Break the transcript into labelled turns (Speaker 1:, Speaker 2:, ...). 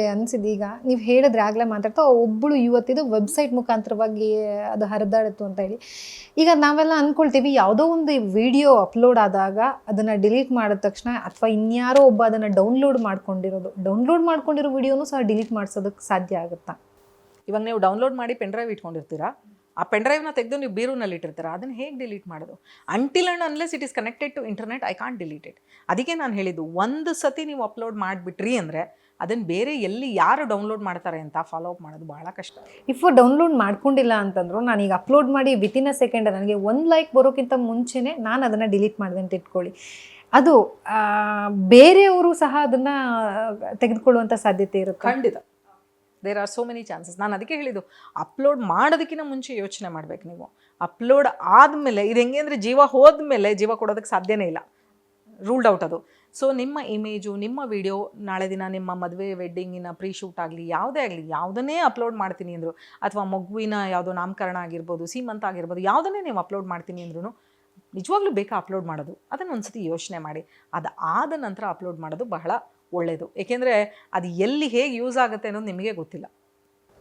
Speaker 1: ಅನ್ಸಿದ್ದು ಈಗ ನೀವು ಹೇಳಿದ್ರೆ ಆಗ್ಲೇ ಮಾತಾಡ್ತಾ ಒಬ್ಬಳು ಯುವತಿದು ವೆಬ್ಸೈಟ್ ಮುಖಾಂತರವಾಗಿ ಅದು ಹರಿದಾಡಿತು ಅಂತ ಹೇಳಿ. ಈಗ ನಾವೆಲ್ಲ ಅಂದ್ಕೊಳ್ತೀವಿ ಯಾವುದೋ ಒಂದು ವಿಡಿಯೋ ಅಪ್ಲೋಡ್ ಆದಾಗ ಅದನ್ನು ಡಿಲೀಟ್ ಮಾಡಿದ ತಕ್ಷಣ ಅಥವಾ ಇನ್ಯಾರೋ ಒಬ್ಬ ಅದನ್ನು ಡೌನ್ಲೋಡ್ ಮಾಡ್ಕೊಂಡಿರೋ ವಿಡಿಯೋನೂ ಸಹ ಡಿಲೀಟ್ ಮಾಡಿಸೋದಕ್ಕೆ ಸಾಧ್ಯ ಆಗುತ್ತಾ?
Speaker 2: ಇವಾಗ ನೀವು ಡೌನ್ಲೋಡ್ ಮಾಡಿ ಪೆನ್ಡ್ರೈವ್ ಇಟ್ಕೊಂಡಿರ್ತೀರಾ, ಆ ಪೆನ್ಡ್ರೈವ್ನ ತೆಗೆದು ನೀವು ಬೀರೂನಲ್ಲಿ ಇಟ್ಟಿರ್ತೀರಾ, ಅದನ್ನು ಹೇಗೆ ಡಿಲೀಟ್ ಮಾಡೋದು? Until and unless it is connected to internet I can't delete it. ಅದಕ್ಕೆ ನಾನು ಹೇಳಿದ್ದು, ಒಂದು ಸತಿ ನೀವು ಅಪ್ಲೋಡ್ ಮಾಡಿಬಿಟ್ರಿ ಅಂದರೆ ಅದನ್ನು ಬೇರೆ ಎಲ್ಲಿ ಯಾರು ಡೌನ್ಲೋಡ್ ಮಾಡ್ತಾರೆ ಅಂತ ಫಾಲೋ ಅಪ್ ಮಾಡೋದು ಭಾಳ ಕಷ್ಟ.
Speaker 1: ಇಫ್ ಡೌನ್ಲೋಡ್ ಮಾಡ್ಕೊಂಡಿಲ್ಲ ಅಂತಂದ್ರು ನಾನೀಗ ಅಪ್ಲೋಡ್ ಮಾಡಿ ವಿತಿನ್ ಅ ಸೆಕೆಂಡ್ ನನಗೆ 1 ಲೈಕ್ ಬರೋಕ್ಕಿಂತ ಮುಂಚೆನೇ ನಾನು ಅದನ್ನು ಡಿಲೀಟ್ ಮಾಡಿದೆ ಅಂತ ಇಟ್ಕೊಳ್ಳಿ, ಅದು ಬೇರೆಯವರು ಸಹ ಅದನ್ನು ತೆಗೆದುಕೊಳ್ಳುವಂಥ ಸಾಧ್ಯತೆ ಇರುತ್ತೆ?
Speaker 2: ಖಂಡಿತ, there are so many chances. ನಾನು ಅದಕ್ಕೆ ಹೇಳಿದ್ದು, ಅಪ್ಲೋಡ್ ಮಾಡೋದಕ್ಕಿಂತ ಮುಂಚೆ ಯೋಚನೆ ಮಾಡಬೇಕು ನೀವು. ಅಪ್ಲೋಡ್ ಆದಮೇಲೆ ಇದು ಹೆಂಗೆ ಅಂದರೆ, ಜೀವ ಹೋದ್ಮೇಲೆ ಜೀವ ಕೊಡೋದಕ್ಕೆ ಸಾಧ್ಯನೇ ಇಲ್ಲ, ರೂಲ್ಡ್ ಔಟ್ ಅದು. ಸೊ ನಿಮ್ಮ ಇಮೇಜು, ನಿಮ್ಮ ವಿಡಿಯೋ, ನಾಳೆ ದಿನ ನಿಮ್ಮ ಮದುವೆ ವೆಡ್ಡಿಂಗಿನ ಪ್ರೀ ಶೂಟ್ ಆಗಲಿ, ಯಾವುದೇ ಆಗಲಿ, ಯಾವುದನ್ನೇ ಅಪ್ಲೋಡ್ ಮಾಡ್ತೀನಿ ಅಂದರು, ಅಥವಾ ಮಗುವಿನ ಯಾವುದೋ ನಾಮಕರಣ ಆಗಿರ್ಬೋದು, ಸೀಮಂತ ಆಗಿರ್ಬೋದು, ಯಾವುದನ್ನೇ ನೀವು ಅಪ್ಲೋಡ್ ಮಾಡ್ತೀನಿ ಅಂದ್ರೂ ನಿಜವಾಗ್ಲೂ ಬೇಕಾ ಅಪ್ಲೋಡ್ ಮಾಡೋದು? ಅದನ್ನು ಒಂದ್ಸತಿ ಯೋಚನೆ ಮಾಡಿ. ಅದು ಆದ ನಂತರ ಅಪ್ಲೋಡ್ ಮಾಡೋದು ಬಹಳ ಒಳ್ಳೆಯದು. ಏಕೆಂದರೆ ಅದು ಎಲ್ಲಿ ಹೇಗೆ ಯೂಸ್ ಆಗುತ್ತೆ ಅನ್ನೋದು ನಿಮಗೆ ಗೊತ್ತಿಲ್ಲ.